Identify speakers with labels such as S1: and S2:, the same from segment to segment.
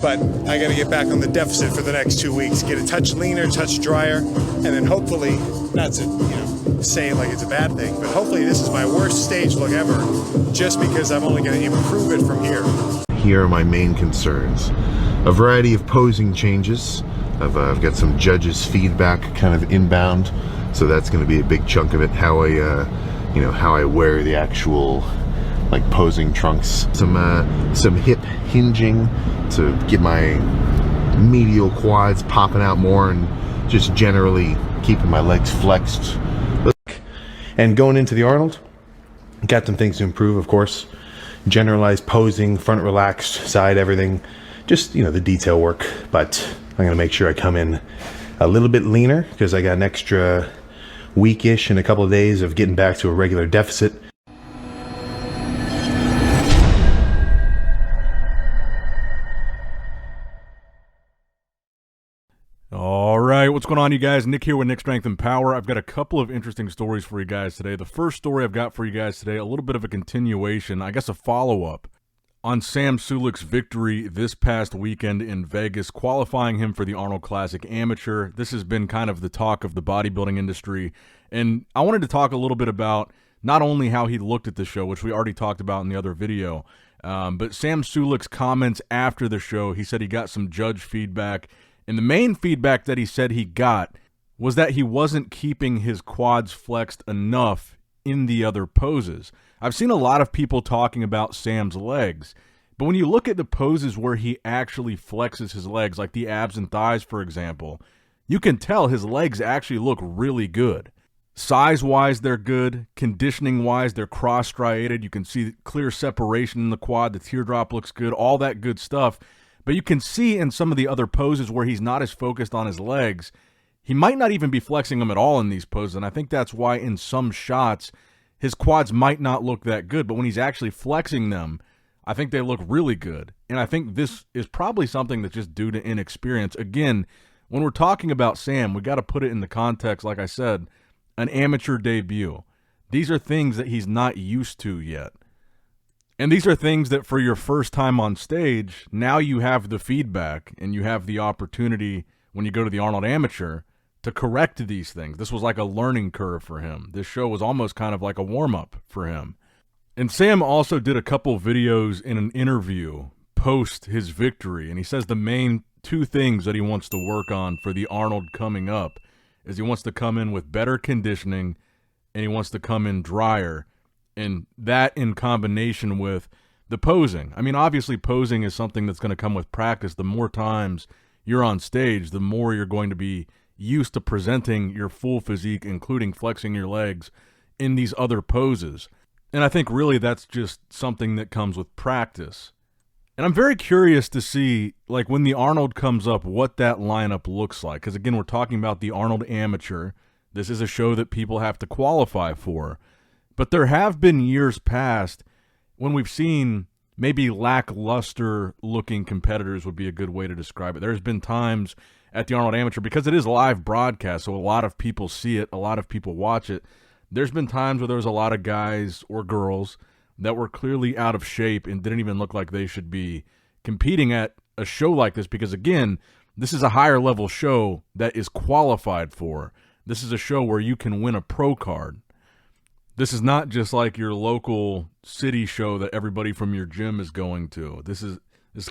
S1: But I got to get back on the deficit for the next 2 weeks, get a touch leaner, touch drier, and then hopefully, not to say it like it's a bad thing, but hopefully this is my worst stage look ever, just because I'm only going to improve it from here.
S2: Here are my main concerns. A variety of posing changes. I've got some judges' feedback kind of inbound, so that's going to be a big chunk of it. How I wear the actual like posing trunks. Some hip hinging to get my medial quads popping out more, and just generally keeping my legs flexed. And going into the Arnold, got some things to improve, of course. Generalized posing, front relaxed, side everything, just the detail work. But I'm gonna make sure I come in a little bit leaner because I got an extra weekish and a couple of days of getting back to a regular deficit.
S3: All right, what's going on, you guys? Nick here with Nick Strength and Power. I've got a couple of interesting stories for you guys today. The first story I've got for you guys today, a little bit of a continuation, I guess a follow-up on Sam Sulek's victory this past weekend in Vegas, qualifying him for the Arnold Classic Amateur. This has been kind of the talk of the bodybuilding industry, and I wanted to talk a little bit about not only how he looked at the show, which we already talked about in the other video, but Sam Sulek's comments after the show. He said he got some judge feedback, and the main feedback that he said he got was that he wasn't keeping his quads flexed enough in the other poses. I've seen a lot of people talking about Sam's legs, but when you look at the poses where he actually flexes his legs, like the abs and thighs, for example, you can tell his legs actually look really good. Size-wise, they're good. Conditioning-wise, they're cross-striated. You can see clear separation in the quad. The teardrop looks good. All that good stuff. But you can see in some of the other poses where he's not as focused on his legs, he might not even be flexing them at all in these poses. And I think that's why in some shots, his quads might not look that good. But when he's actually flexing them, I think they look really good. And I think this is probably something that's just due to inexperience. Again, when we're talking about Sam, we got to put it in the context, like I said, an amateur debut. These are things that he's not used to yet. And these are things that for your first time on stage, now you have the feedback and you have the opportunity when you go to the Arnold Amateur to correct these things. This was like a learning curve for him. This show was almost kind of like a warm-up for him. And Sam also did a couple videos in an interview post his victory, and he says the main two things that he wants to work on for the Arnold coming up is he wants to come in with better conditioning and he wants to come in drier. And that in combination with the posing. I mean, obviously posing is something that's going to come with practice. The more times you're on stage, the more you're going to be used to presenting your full physique, including flexing your legs in these other poses. And I think really that's just something that comes with practice. And I'm very curious to see, like, when the Arnold comes up, what that lineup looks like. Because, again, we're talking about the Arnold Amateur. This is a show that people have to qualify for. But there have been years past when we've seen maybe lackluster-looking competitors would be a good way to describe it. There's been times at the Arnold Amateur, because it is live broadcast, so a lot of people see it, a lot of people watch it. There's been times where there was a lot of guys or girls that were clearly out of shape and didn't even look like they should be competing at a show like this because, again, this is a higher-level show that is qualified for. This is a show where you can win a pro card. This is not just like your local city show that everybody from your gym is going to. This is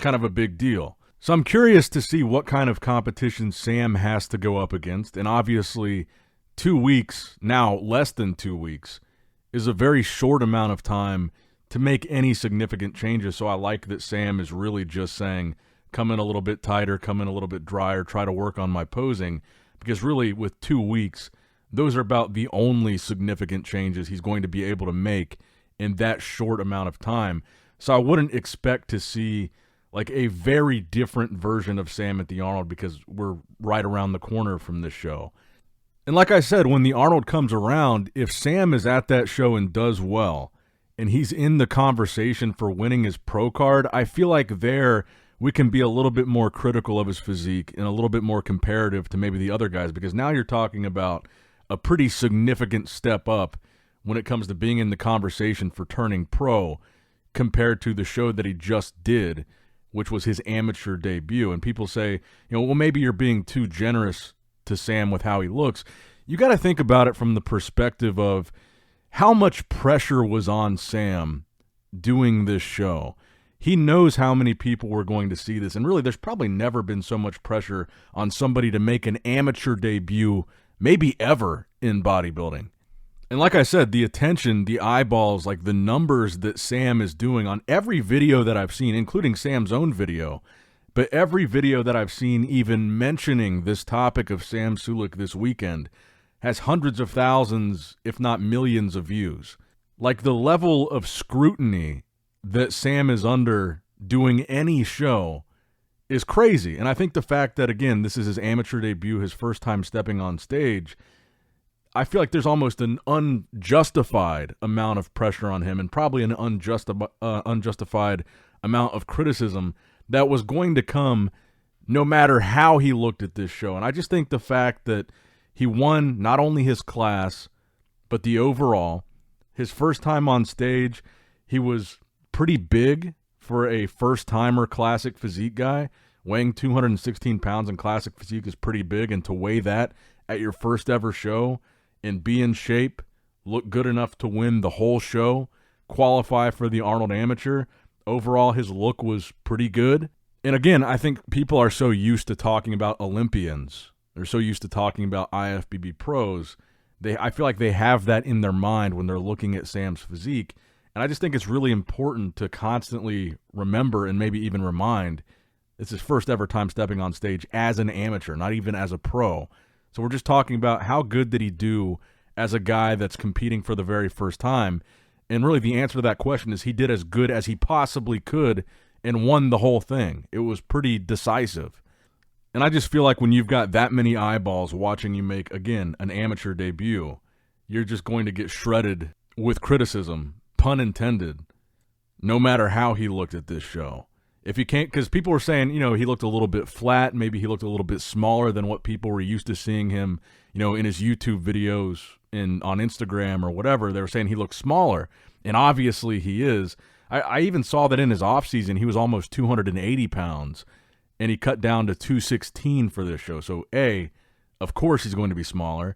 S3: kind of a big deal. So I'm curious to see what kind of competition Sam has to go up against. And obviously 2 weeks, now less than 2 weeks, is a very short amount of time to make any significant changes. So I like that Sam is really just saying, come in a little bit tighter, come in a little bit drier, try to work on my posing. Because really with 2 weeks, those are about the only significant changes he's going to be able to make in that short amount of time. So I wouldn't expect to see like a very different version of Sam at the Arnold because we're right around the corner from this show. And like I said, when the Arnold comes around, if Sam is at that show and does well, and he's in the conversation for winning his pro card, I feel like there we can be a little bit more critical of his physique and a little bit more comparative to maybe the other guys, because now you're talking about a pretty significant step up when it comes to being in the conversation for turning pro compared to the show that he just did which was his amateur debut. And people say, well, maybe you're being too generous to Sam with how he looks. You got to think about it from the perspective of how much pressure was on Sam doing this show. He knows how many people were going to see this, and really there's probably never been so much pressure on somebody to make an amateur debut, maybe ever, in bodybuilding. And like I said, the attention, the eyeballs, like the numbers that Sam is doing on every video that I've seen, including Sam's own video, but every video that I've seen even mentioning this topic of Sam Sulek this weekend has hundreds of thousands, if not millions of views. Like the level of scrutiny that Sam is under doing any show is crazy. And I think the fact that, again, this is his amateur debut, his first time stepping on stage, I feel like there's almost an unjustified amount of pressure on him and probably an unjustified amount of criticism that was going to come no matter how he looked at this show. And I just think the fact that he won not only his class, but the overall, his first time on stage, he was pretty big for a first-timer classic physique guy. Weighing 216 pounds in classic physique is pretty big, and to weigh that at your first ever show and be in shape, look good enough to win the whole show, qualify for the Arnold Amateur, overall his look was pretty good. And again, I think people are so used to talking about Olympians. They're so used to talking about IFBB pros. I feel like they have that in their mind when they're looking at Sam's physique. And I just think it's really important to constantly remember and maybe even remind it's his first ever time stepping on stage as an amateur, not even as a pro. So we're just talking about how good did he do as a guy that's competing for the very first time. And really the answer to that question is he did as good as he possibly could and won the whole thing. It was pretty decisive. And I just feel like when you've got that many eyeballs watching you make, again, an amateur debut, you're just going to get shredded with criticism, pun intended, no matter how he looked at this show. If you can't, because people were saying, he looked a little bit flat, maybe he looked a little bit smaller than what people were used to seeing him, in his YouTube videos on Instagram or whatever. They were saying he looked smaller, and obviously he is. I even saw that in his offseason, he was almost 280 pounds, and he cut down to 216 for this show. So A, of course he's going to be smaller,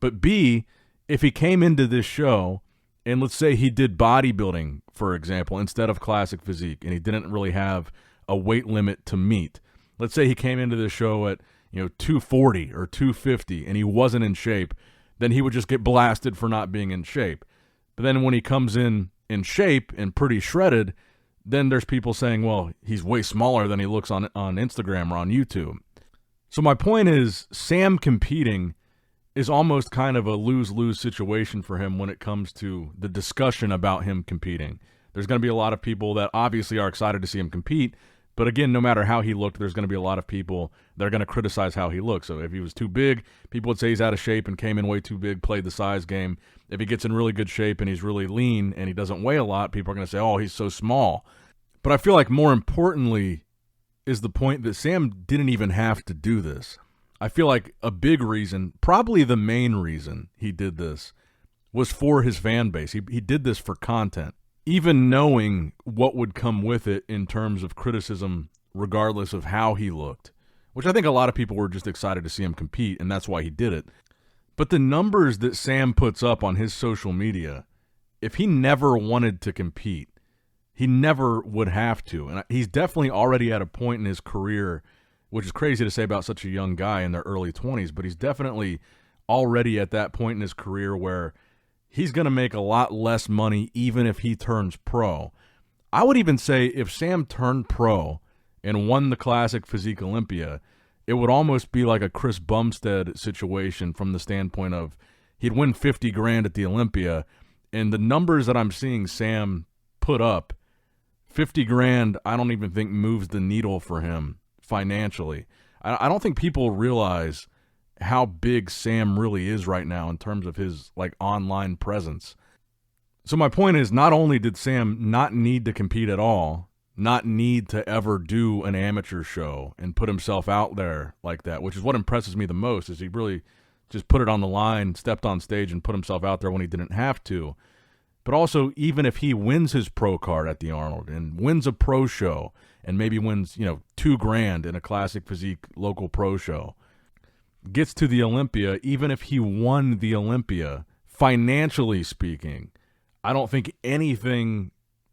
S3: but B, if he came into this show and let's say he did bodybuilding, for example, instead of classic physique, and he didn't really have a weight limit to meet. Let's say he came into this show at 240 or 250 and he wasn't in shape, then he would just get blasted for not being in shape. But then when he comes in shape and pretty shredded, then there's people saying, well, he's way smaller than he looks on Instagram or on YouTube. So my point is, Sam competing is almost kind of a lose-lose situation for him when it comes to the discussion about him competing. There's going to be a lot of people that obviously are excited to see him compete, but again, no matter how he looked, there's going to be a lot of people that are going to criticize how he looks. So if he was too big, people would say he's out of shape and came in way too big, played the size game. If he gets in really good shape and he's really lean and he doesn't weigh a lot, people are going to say, oh, he's so small. But I feel like more importantly is the point that Sam didn't even have to do this. I feel like a big reason, probably the main reason he did this, was for his fan base. He did this for content, even knowing what would come with it in terms of criticism, regardless of how he looked, which I think a lot of people were just excited to see him compete, and that's why he did it. But the numbers that Sam puts up on his social media, if he never wanted to compete, he never would have to. And he's definitely already at a point in his career, which is crazy to say about such a young guy in their early 20s, but he's definitely already at that point in his career where he's going to make a lot less money even if he turns pro. I would even say if Sam turned pro and won the Classic Physique Olympia, it would almost be like a Chris Bumstead situation from the standpoint of he'd win 50 grand at the Olympia, and the numbers that I'm seeing Sam put up, 50 grand, I don't even think moves the needle for him financially. I don't think people realize how big Sam really is right now in terms of his online presence. So my point is, not only did Sam not need to compete at all, not need to ever do an amateur show and put himself out there like that, which is what impresses me the most, is he really just put it on the line, stepped on stage and put himself out there when he didn't have to. But also, even if he wins his pro card at the Arnold and wins a pro show and maybe wins, $2,000 in a classic physique local pro show, gets to the Olympia, even if he won the Olympia, financially speaking, I don't think anything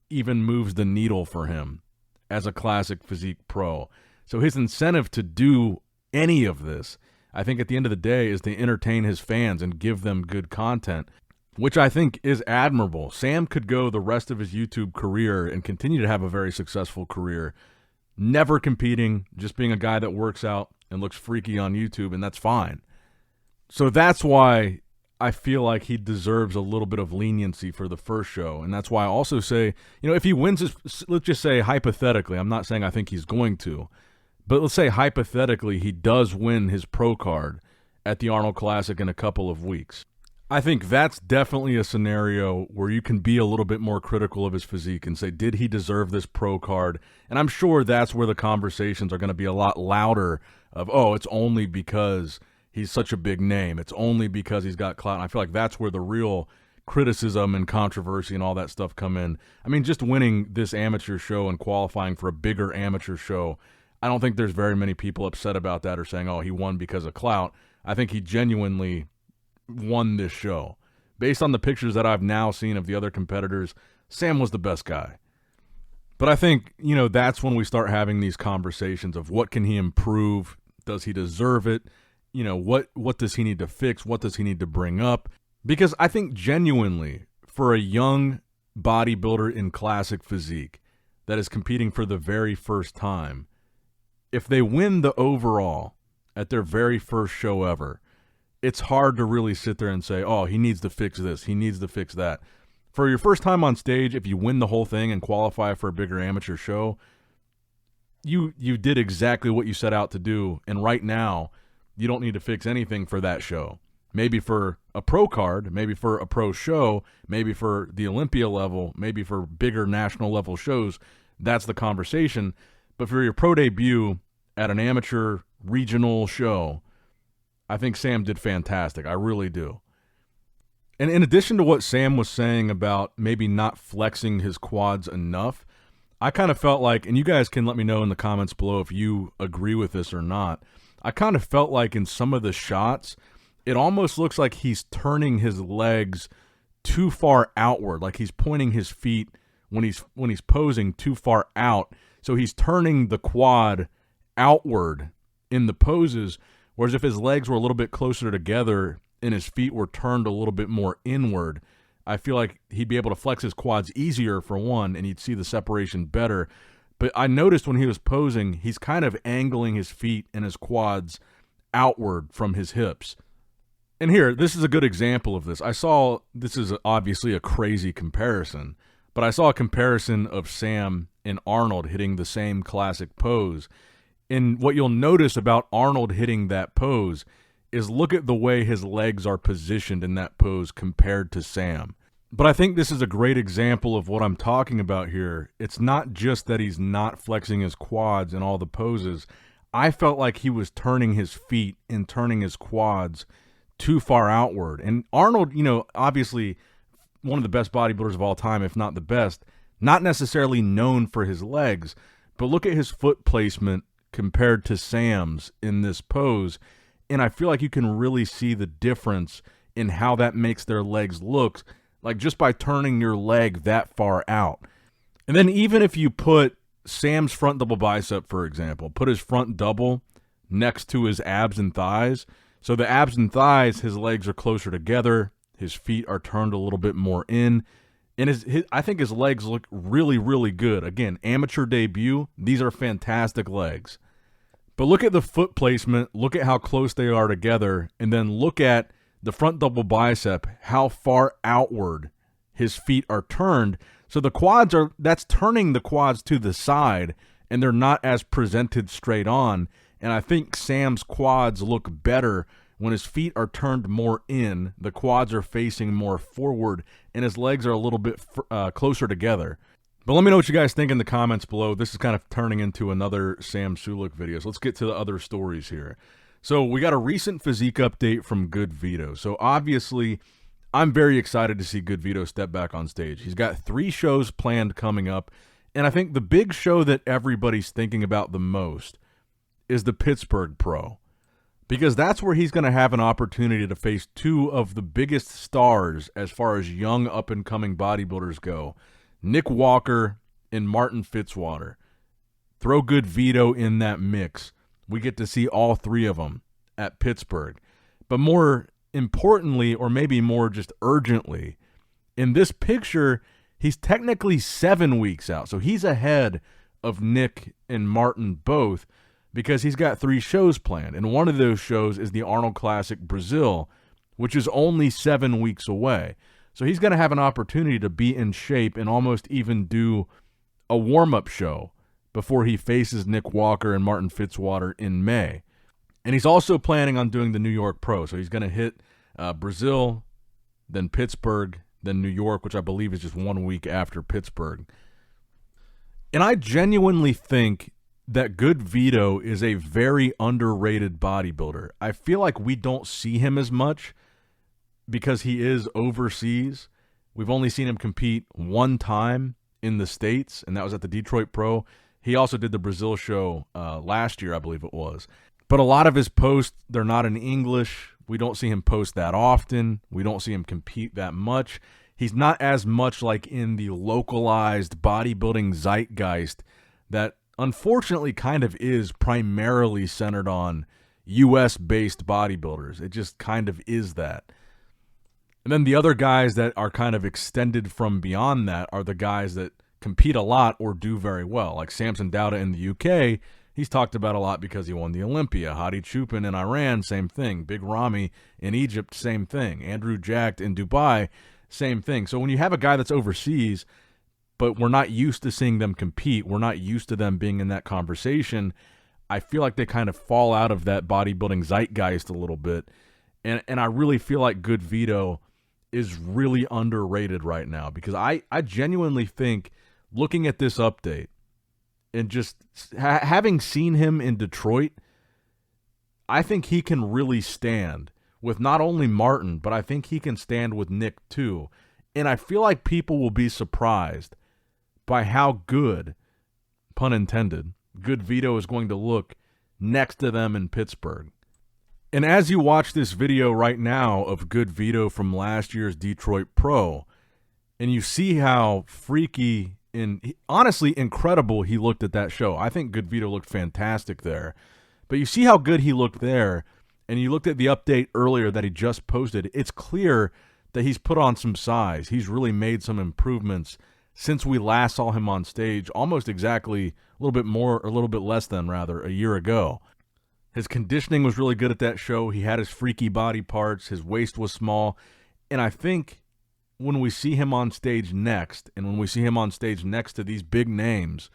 S3: even moves the needle for him as a classic physique pro. So his incentive to do any of this, I think at the end of the day, is to entertain his fans and give them good content, which I think is admirable. Sam could go the rest of his YouTube career and continue to have a very successful career, never competing, just being a guy that works out and looks freaky on YouTube, and that's fine. So that's why I feel like he deserves a little bit of leniency for the first show, and that's why I also say, if he wins his, let's just say hypothetically, I'm not saying I think he's going to, but let's say hypothetically he does win his pro card at the Arnold Classic in a couple of weeks. I think that's definitely a scenario where you can be a little bit more critical of his physique and say, did he deserve this pro card? And I'm sure that's where the conversations are going to be a lot louder of, oh, it's only because he's such a big name. It's only because he's got clout. And I feel like that's where the real criticism and controversy and all that stuff come in. I mean, just winning this amateur show and qualifying for a bigger amateur show, I don't think there's very many people upset about that or saying, oh, he won because of clout. I think he genuinely won this show. Based on the pictures that I've now seen of the other competitors, Sam was the best guy. But I think, that's when we start having these conversations of what can he improve? Does he deserve it? What does he need to fix? What does he need to bring up? Because I think genuinely, for a young bodybuilder in classic physique that is competing for the very first time, if they win the overall at their very first show ever, it's hard to really sit there and say, oh, he needs to fix this, he needs to fix that. For your first time on stage, if you win the whole thing and qualify for a bigger amateur show, you did exactly what you set out to do, and right now, you don't need to fix anything for that show. Maybe for a pro card, maybe for a pro show, maybe for the Olympia level, maybe for bigger national level shows, that's the conversation. But for your pro debut at an amateur regional show, I think Sam did fantastic. I really do. And in addition to what Sam was saying about maybe not flexing his quads enough, I kind of felt like, and you guys can let me know in the comments below if you agree with this or not, I kind of felt like in some of the shots, it almost looks like he's turning his legs too far outward, like he's pointing his feet when he's posing too far out. So he's turning the quad outward in the poses, whereas if his legs were a little bit closer together and his feet were turned a little bit more inward, I feel like he'd be able to flex his quads easier for one, and you'd see the separation better. But I noticed when he was posing, he's kind of angling his feet and his quads outward from his hips. And here, this is a good example of this. This is obviously a crazy comparison, but I saw a comparison of Sam and Arnold hitting the same classic pose. And what you'll notice about Arnold hitting that pose is look at the way his legs are positioned in that pose compared to Sam. But I think this is a great example of what I'm talking about here. It's not just that he's not flexing his quads in all the poses. I felt like he was turning his feet and turning his quads too far outward. And Arnold, obviously one of the best bodybuilders of all time, if not the best, not necessarily known for his legs, but look at his foot placement compared to Sam's in this pose. And I feel like you can really see the difference in how that makes their legs look, like just by turning your leg that far out. And then even if you put Sam's front double bicep, for example, put his front double next to his abs and thighs. So the abs and thighs, his legs are closer together. His feet are turned a little bit more in. And I think his legs look really, really good. Again, amateur debut, these are fantastic legs. But look at the foot placement, look at how close they are together, and then look at the front double bicep, how far outward his feet are turned. So the quads that's turning the quads to the side, and they're not as presented straight on. And I think Sam's quads look better when his feet are turned more in, the quads are facing more forward, and his legs are a little bit closer together. But let me know what you guys think in the comments below. This is kind of turning into another Sam Sulek video. So let's get to the other stories here. So we got a recent physique update from GoodVito. So obviously, I'm very excited to see GoodVito step back on stage. He's got 3 shows planned coming up, And I think the big show that everybody's thinking about the most is the Pittsburgh Pro, because that's where he's going to have an opportunity to face two of the biggest stars as far as young up-and-coming bodybuilders go, Nick Walker and Martin Fitzwater. Throw GoodVito in that mix. We get to see all three of them at Pittsburgh. But more importantly, or maybe more just urgently, in this picture, he's technically 7 weeks out. So he's ahead of Nick and Martin both, because he's got 3 shows planned. And one of those shows is the Arnold Classic Brazil, which is only 7 weeks away. So he's going to have an opportunity to be in shape and almost even do a warm-up show before he faces Nick Walker and Martin Fitzwater in May. And he's also planning on doing the New York Pro. So he's going to hit Brazil, then Pittsburgh, then New York, which I believe is just 1 week after Pittsburgh. And I genuinely think that GoodVito is a very underrated bodybuilder. I feel like we don't see him as much because he is overseas. We've only seen him compete one time in the States, and that was at the Detroit Pro. He also did the Brazil show last year, I believe it was. But a lot of his posts, they're not in English. We don't see him post that often. We don't see him compete that much. He's not as much like in the localized bodybuilding zeitgeist that unfortunately kind of is primarily centered on U.S.-based bodybuilders. It just kind of is that. And then the other guys that are kind of extended from beyond that are the guys that compete a lot or do very well. Like Samson Dauda in the UK, he's talked about a lot because he won the Olympia. Hadi Chupin in Iran, same thing. Big Ramy in Egypt, same thing. Andrew Jacked in Dubai, same thing. So when you have a guy that's overseas, but we're not used to seeing them compete, we're not used to them being in that conversation, I feel like they kind of fall out of that bodybuilding zeitgeist a little bit. And I really feel like GoodVito is really underrated right now, because I genuinely think, looking at this update and just having seen him in Detroit, I think he can really stand with not only Martin, but I think he can stand with Nick too. And I feel like people will be surprised by how good, pun intended, GoodVito is going to look next to them in Pittsburgh. And as you watch this video right now of GoodVito from last year's Detroit Pro, and you see how freaky and honestly incredible he looked at that show. I think GoodVito looked fantastic there. But you see how good he looked there, and you looked at the update earlier that he just posted. It's clear that he's put on some size. He's really made some improvements since we last saw him on stage, almost exactly a little bit more, or a little bit less than, rather, a year ago. His conditioning was really good at that show. He had his freaky body parts. His waist was small. And I think when we see him on stage next, and when we see him on stage next to these big names,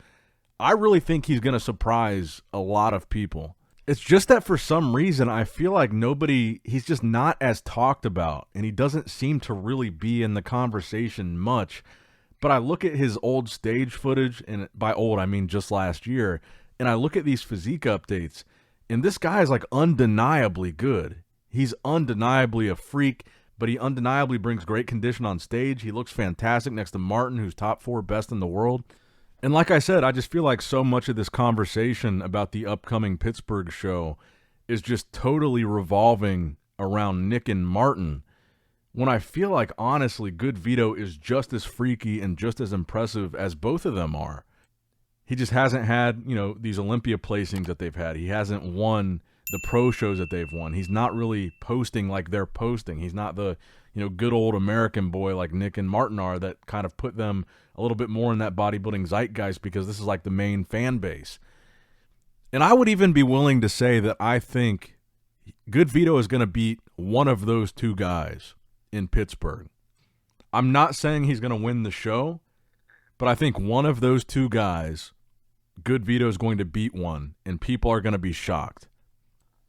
S3: I really think he's going to surprise a lot of people. It's just that for some reason, I feel like he's just not as talked about, and he doesn't seem to really be in the conversation much. But I look at his old stage footage, and by old, I mean just last year, and I look at these physique updates, and this guy is like undeniably good. He's undeniably a freak, but he undeniably brings great condition on stage. He looks fantastic next to Martin, who's top 4 best in the world. And like I said, I just feel like so much of this conversation about the upcoming Pittsburgh show is just totally revolving around Nick and Martin, when I feel like, honestly, GoodVito is just as freaky and just as impressive as both of them are. He just hasn't had, these Olympia placings that they've had. He hasn't won the pro shows that they've won. He's not really posting like they're posting. He's not the, good old American boy like Nick and Martin are, that kind of put them a little bit more in that bodybuilding zeitgeist because this is like the main fan base. And I would even be willing to say that I think GoodVito is going to beat one of those two guys in Pittsburgh. I'm not saying he's going to win the show, but I think one of those two guys, GoodVito, is going to beat one, and people are going to be shocked.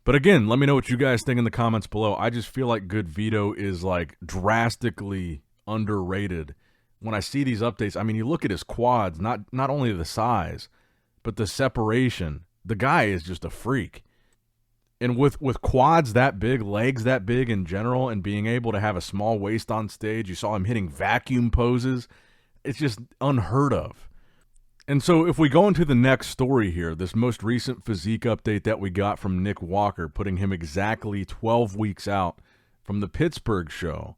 S3: But again, let me know what you guys think in the comments below. I just feel like GoodVito is like drastically underrated. When I see these updates, I mean, you look at his quads, not only the size, but the separation. The guy is just a freak. And with quads that big, legs that big in general, and being able to have a small waist on stage, you saw him hitting vacuum poses. It's just unheard of. And so if we go into the next story here, this most recent physique update that we got from Nick Walker, putting him exactly 12 weeks out from the Pittsburgh show.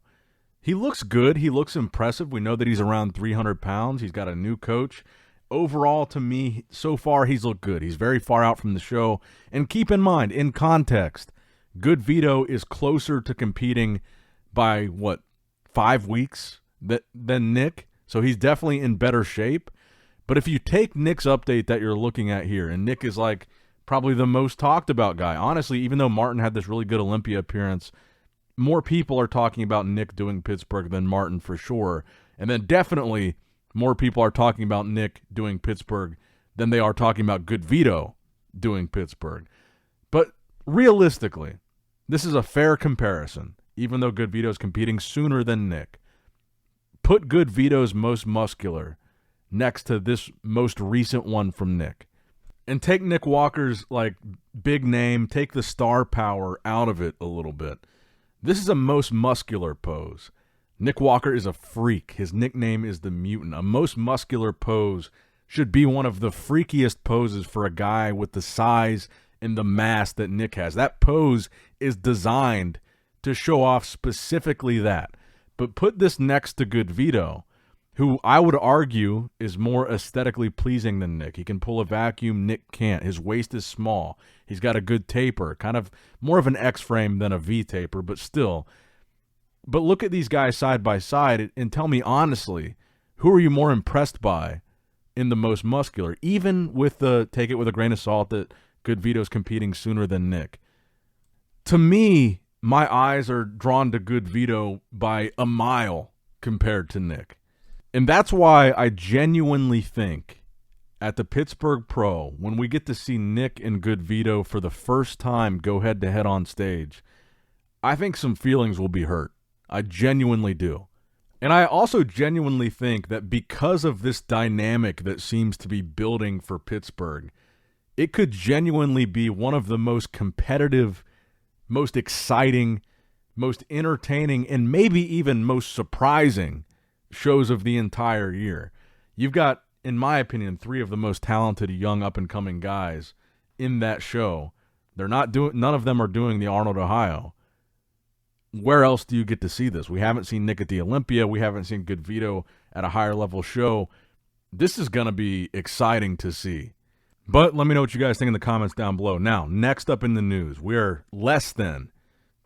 S3: He looks good. He looks impressive. We know that he's around 300 pounds. He's got a new coach. Overall, to me, so far, he's looked good. He's very far out from the show. And keep in mind, in context, GoodVito is closer to competing by, 5 weeks than Nick? So he's definitely in better shape. But if you take Nick's update that you're looking at here, and Nick is like probably the most talked about guy. Honestly, even though Martin had this really good Olympia appearance, more people are talking about Nick doing Pittsburgh than Martin for sure. And then definitely more people are talking about Nick doing Pittsburgh than they are talking about GoodVito doing Pittsburgh. But realistically, this is a fair comparison, even though GoodVito is competing sooner than Nick. Put GoodVito's most muscular next to this most recent one from Nick. And take Nick Walker's big name, take the star power out of it a little bit. This is a most muscular pose. Nick Walker is a freak. His nickname is the Mutant. A most muscular pose should be one of the freakiest poses for a guy with the size and the mass that Nick has. That pose is designed to show off specifically that. But put this next to GoodVito, who I would argue is more aesthetically pleasing than Nick. He can pull a vacuum, Nick can't. His waist is small. He's got a good taper, kind of more of an X-frame than a V-taper, but still. But look at these guys side by side and tell me honestly, who are you more impressed by in the most muscular? Even with the, take it with a grain of salt, that GoodVito's competing sooner than Nick. To me, my eyes are drawn to GoodVito by a mile compared to Nick. And that's why I genuinely think at the Pittsburgh Pro, when we get to see Nick and GoodVito for the first time go head-to-head on stage, I think some feelings will be hurt. I genuinely do. And I also genuinely think that because of this dynamic that seems to be building for Pittsburgh, it could genuinely be one of the most competitive, most exciting, most entertaining, and maybe even most surprising shows of the entire year. You've got, in my opinion, 3 of the most talented young up-and-coming guys in that show. They're not doing, none of them are doing the Arnold, Ohio. Where else do you get to see this? We haven't seen Nick at the Olympia. We haven't seen GoodVito at a higher level show. This is going to be exciting to see. But let me know what you guys think in the comments down below. Now, next up in the news, we're less than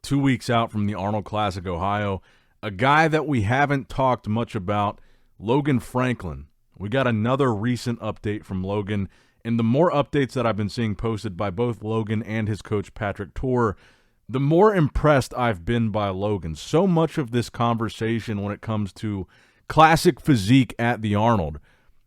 S3: 2 weeks out from the Arnold Classic, Ohio. A guy that we haven't talked much about, Logan Franklin. We got another recent update from Logan, and the more updates that I've been seeing posted by both Logan and his coach Patrick Torr, the more impressed I've been by Logan. So much of this conversation when it comes to classic physique at the Arnold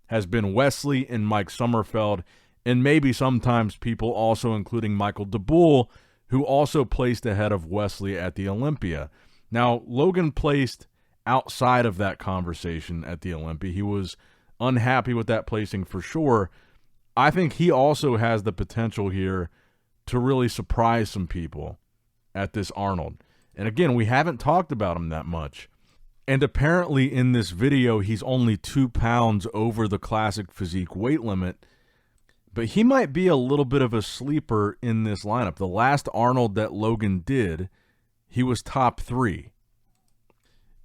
S3: has been Wesley and Mike Sommerfeld, and maybe sometimes people also including Michael DeBull, who also placed ahead of Wesley at the Olympia. Now, Logan placed outside of that conversation at the Olympia. He was unhappy with that placing for sure. I think he also has the potential here to really surprise some people at this Arnold. And again, we haven't talked about him that much. And apparently in this video, he's only 2 pounds over the classic physique weight limit. But he might be a little bit of a sleeper in this lineup. The last Arnold that Logan did, he was top 3.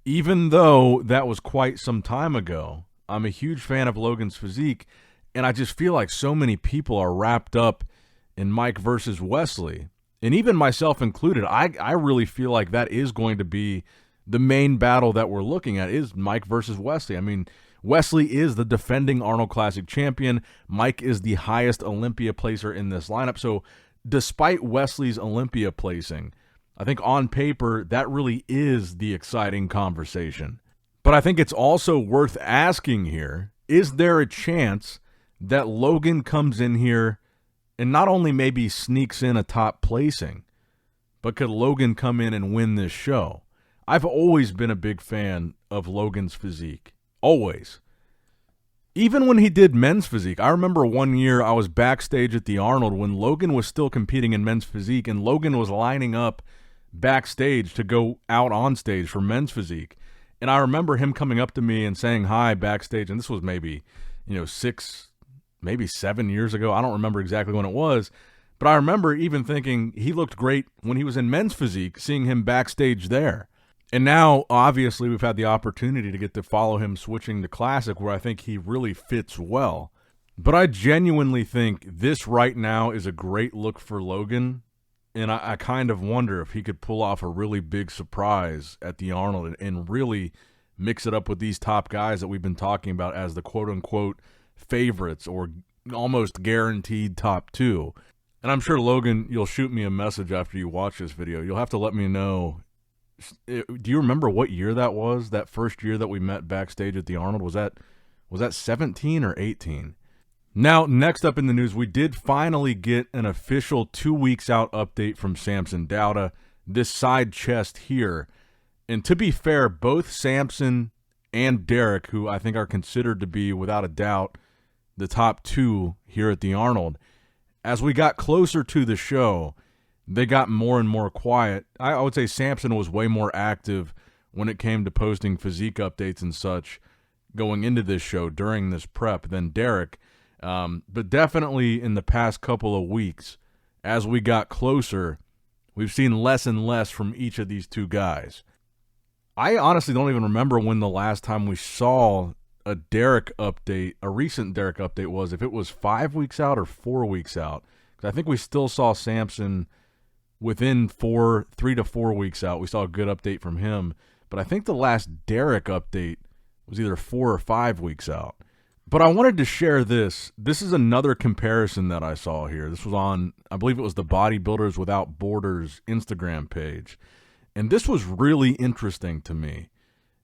S3: Even though that was quite some time ago, I'm a huge fan of Logan's physique, and I just feel like so many people are wrapped up in Mike versus Wesley. And even myself included, I really feel like that is going to be the main battle that we're looking at, is Mike versus Wesley. I mean, Wesley is the defending Arnold Classic champion. Mike is the highest Olympia placer in this lineup. So despite Wesley's Olympia placing, I think on paper, that really is the exciting conversation. But I think it's also worth asking here, is there a chance that Logan comes in here and not only maybe sneaks in a top placing, but could Logan come in and win this show? I've always been a big fan of Logan's physique. Always. Even when he did men's physique. I remember one year I was backstage at the Arnold when Logan was still competing in men's physique, and Logan was lining up backstage to go out on stage for men's physique. And I remember him coming up to me and saying hi backstage, and this was maybe, 6, maybe 7 years ago. I don't remember exactly when it was, but I remember even thinking he looked great when he was in men's physique, seeing him backstage there. And now, obviously, we've had the opportunity to get to follow him switching to classic, where I think he really fits well. But I genuinely think this right now is a great look for Logan, and I kind of wonder if he could pull off a really big surprise at the Arnold and really mix it up with these top guys that we've been talking about as the quote-unquote favorites or almost guaranteed top two. And I'm sure, Logan, you'll shoot me a message after you watch this video. You'll have to let me know. Do you remember what year that was? That first year that we met backstage at the Arnold? Was that 17 or 18? Now, next up in the news, we did finally get an official 2 weeks out update from Samson Dauda, this side chest here. And to be fair, both Samson and Derek, who I think are considered to be, without a doubt, the top two here at the Arnold, as we got closer to the show, they got more and more quiet. I would say Samson was way more active when it came to posting physique updates and such going into this show during this prep than Derek. But definitely in the past couple of weeks, as we got closer, we've seen less and less from each of these two guys. I honestly don't even remember when the last time we saw a Derek update, a recent Derek update was, if it was 5 weeks out or 4 weeks out. Because I think we still saw Samson within 3 to 4 weeks out. We saw a good update from him. But I think the last Derek update was either 4 or 5 weeks out. But I wanted to share this. This is another comparison that I saw here. This was on, I believe it was the Bodybuilders Without Borders Instagram page. And this was really interesting to me.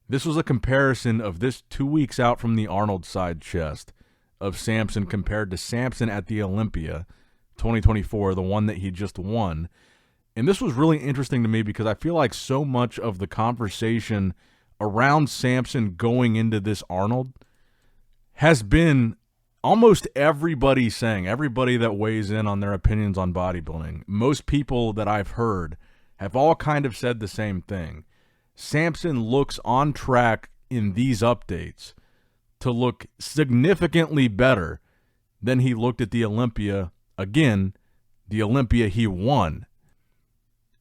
S3: This was a comparison of this 2 weeks out from the Arnold side chest of Samson compared to Samson at the Olympia 2024, the one that he just won. And this was really interesting to me because I feel like so much of the conversation around Samson going into this Arnold has been almost everybody saying, everybody that weighs in on their opinions on bodybuilding, most people that I've heard have all kind of said the same thing. Samson looks on track in these updates to look significantly better than he looked at the Olympia. Again, the Olympia he won.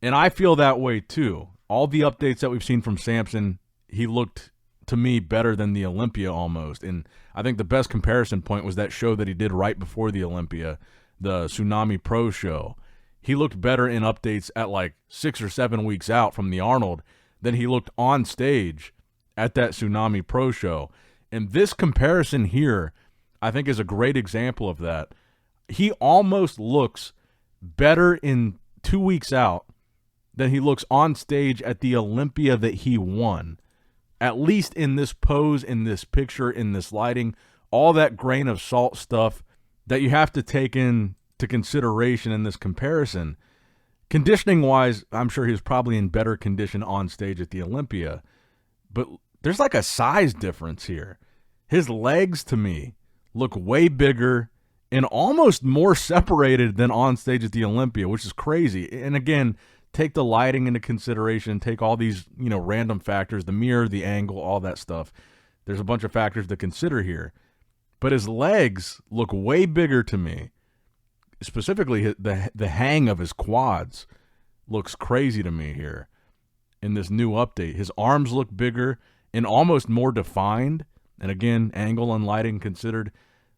S3: And I feel that way too. All the updates that we've seen from Samson, he looked to me better than the Olympia almost. And I think the best comparison point was that show that he did right before the Olympia, the Tsunami Pro show. He looked better in updates at like 6 or 7 weeks out from the Arnold than he looked on stage at that Tsunami Pro show. And this comparison here, I think, is a great example of that. He almost looks better in 2 weeks out than he looks on stage at the Olympia that he won. At least in this pose, in this picture, in this lighting, all that grain of salt stuff that you have to take into consideration in this comparison. Conditioning-wise, I'm sure he was probably in better condition on stage at the Olympia. But there's like a size difference here. His legs, to me, look way bigger and almost more separated than on stage at the Olympia, which is crazy. And again, take the lighting into consideration, take all these, random factors, the mirror, the angle, all that stuff. There's a bunch of factors to consider here. But his legs look way bigger to me. Specifically, the hang of his quads looks crazy to me here in this new update. His arms look bigger and almost more defined. And again, angle and lighting considered.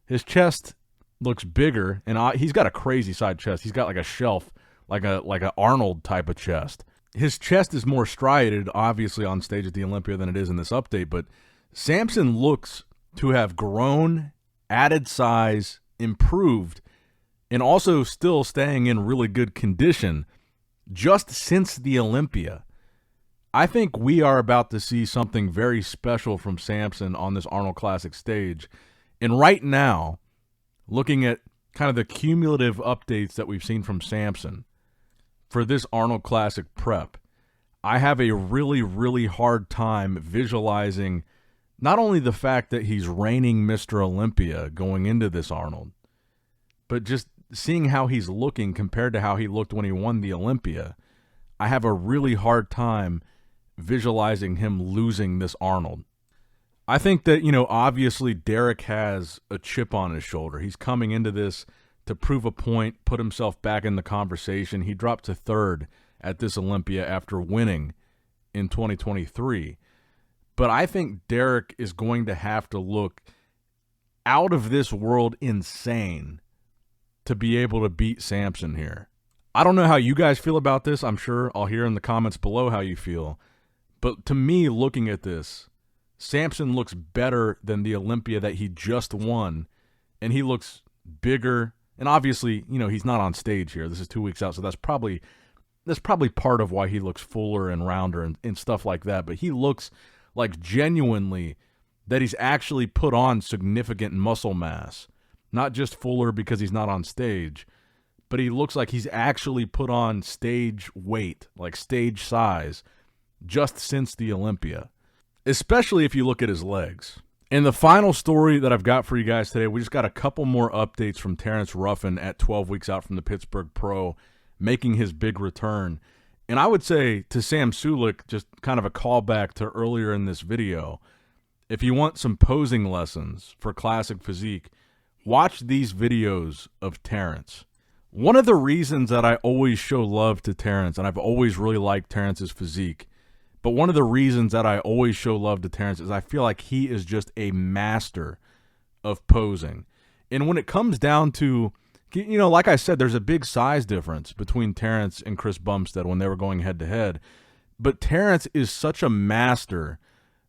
S3: His chest looks bigger, and he's got a crazy side chest. He's got like a shelf, like a Arnold type of chest. His chest is more striated, obviously, on stage at the Olympia than it is in this update, but Samson looks to have grown, added size, improved, and also still staying in really good condition just since the Olympia. I think we are about to see something very special from Samson on this Arnold Classic stage. And right now, looking at kind of the cumulative updates that we've seen from Samson for this Arnold Classic prep, I have a really, really hard time visualizing not only the fact that he's reigning Mr. Olympia going into this Arnold, but just seeing how he's looking compared to how he looked when he won the Olympia. I have a really hard time visualizing him losing this Arnold. I think that, obviously Derek has a chip on his shoulder. He's coming into this to prove a point, put himself back in the conversation. He dropped to third at this Olympia after winning in 2023. But I think Derek is going to have to look out of this world insane to be able to beat Samson here. I don't know how you guys feel about this. I'm sure I'll hear in the comments below how you feel. But to me, looking at this, Samson looks better than the Olympia that he just won, and he looks bigger. And obviously, he's not on stage here. This is 2 weeks out, so that's probably part of why he looks fuller and rounder and stuff like that. But he looks like genuinely that he's actually put on significant muscle mass, not just fuller because he's not on stage, but he looks like he's actually put on stage weight, like stage size, just since the Olympia. Especially if you look at his legs. And the final story that I've got for you guys today, we just got a couple more updates from Terrence Ruffin at 12 weeks out from the Pittsburgh Pro, making his big return. And I would say to Sam Sulek, just kind of a callback to earlier in this video, if you want some posing lessons for classic physique, watch these videos of Terrence. One of the reasons that I always show love to Terrence, and I've always really liked Terrence's physique, but one of the reasons that I always show love to Terrence is I feel like he is just a master of posing. And when it comes down to, like I said, there's a big size difference between Terrence and Chris Bumstead when they were going head-to-head. But Terrence is such a master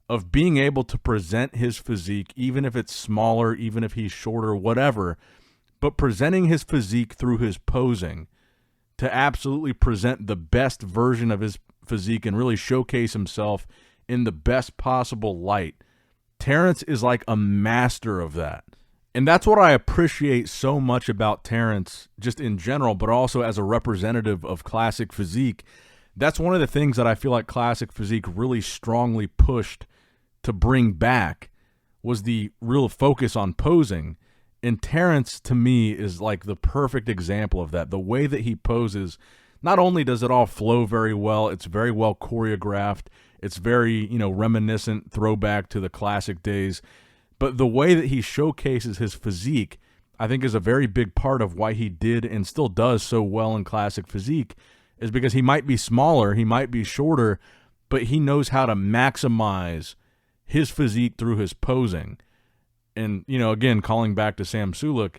S3: of being able to present his physique, even if it's smaller, even if he's shorter, whatever, but presenting his physique through his posing to absolutely present the best version of his physique and really showcase himself in the best possible light. Terrence is like a master of that. And that's what I appreciate so much about Terrence, just in general, but also as a representative of classic physique. That's one of the things that I feel like classic physique really strongly pushed to bring back, was the real focus on posing. And Terrence, to me, is like the perfect example of that. The way that he poses, not only does it all flow very well, it's very well choreographed, it's very, reminiscent, throwback to the classic days, but the way that he showcases his physique, I think, is a very big part of why he did and still does so well in classic physique, is because he might be smaller, he might be shorter, but he knows how to maximize his physique through his posing. And, again, calling back to Sam Sulek,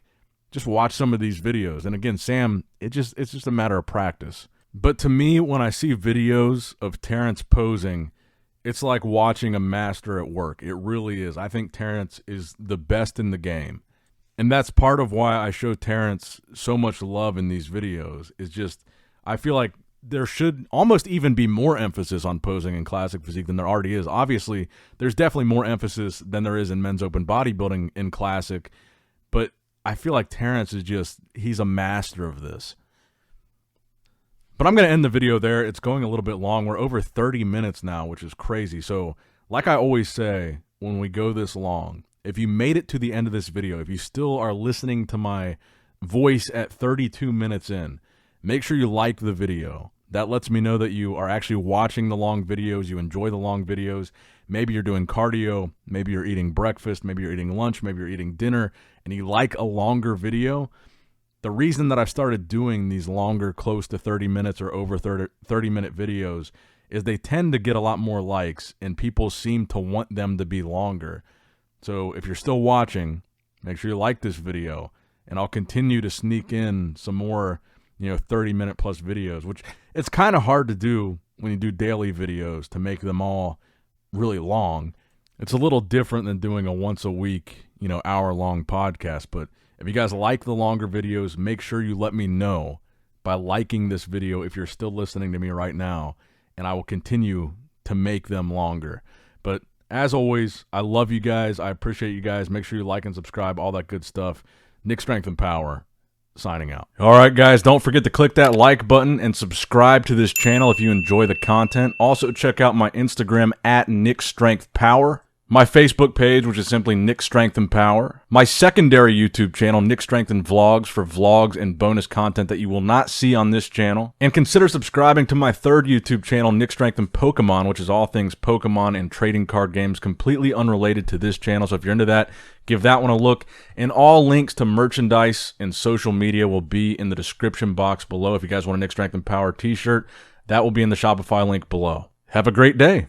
S3: just watch some of these videos. And again, Sam, it's just a matter of practice. But to me, when I see videos of Terrence posing, it's like watching a master at work. It really is. I think Terrence is the best in the game. And that's part of why I show Terrence so much love in these videos, is just, I feel like there should almost even be more emphasis on posing in classic physique than there already is. Obviously, there's definitely more emphasis than there is in men's open bodybuilding in classic, but I feel like Terrence is he's a master of this. But I'm going to end the video there. It's going a little bit long. We're over 30 minutes now, which is crazy. So like I always say, when we go this long, if you made it to the end of this video, if you still are listening to my voice at 32 minutes in, make sure you like the video. That lets me know that you are actually watching the long videos, you enjoy the long videos. Maybe you're doing cardio, maybe you're eating breakfast, maybe you're eating lunch, maybe you're eating dinner, and you like a longer video. The reason that I've started doing these longer, close to 30 minutes or over 30-minute videos is they tend to get a lot more likes, and people seem to want them to be longer. So if you're still watching, make sure you like this video, and I'll continue to sneak in some more 30-minute plus videos, which it's kind of hard to do when you do daily videos, to make them all really long. It's a little different than doing a once a week, hour-long podcast. But if you guys like the longer videos, make sure you let me know by liking this video if you're still listening to me right now, and I will continue to make them longer. But as always, I love you guys. I appreciate you guys. Make sure you like and subscribe, all that good stuff. Nick Strength and Power, signing out. All right, guys, don't forget to click that like button and subscribe to this channel if you enjoy the content. Also, check out my Instagram at Nick Strength Power. my Facebook page, which is simply Nick Strength and Power, my secondary YouTube channel, Nick Strength and Vlogs, for vlogs and bonus content that you will not see on this channel, and consider subscribing to my third YouTube channel, Nick Strength and Pokemon, which is all things Pokemon and trading card games, completely unrelated to this channel. So if you're into that, give that one a look. And all links to merchandise and social media will be in the description box below. If you guys want a Nick Strength and Power t-shirt, that will be in the Shopify link below. Have a great day.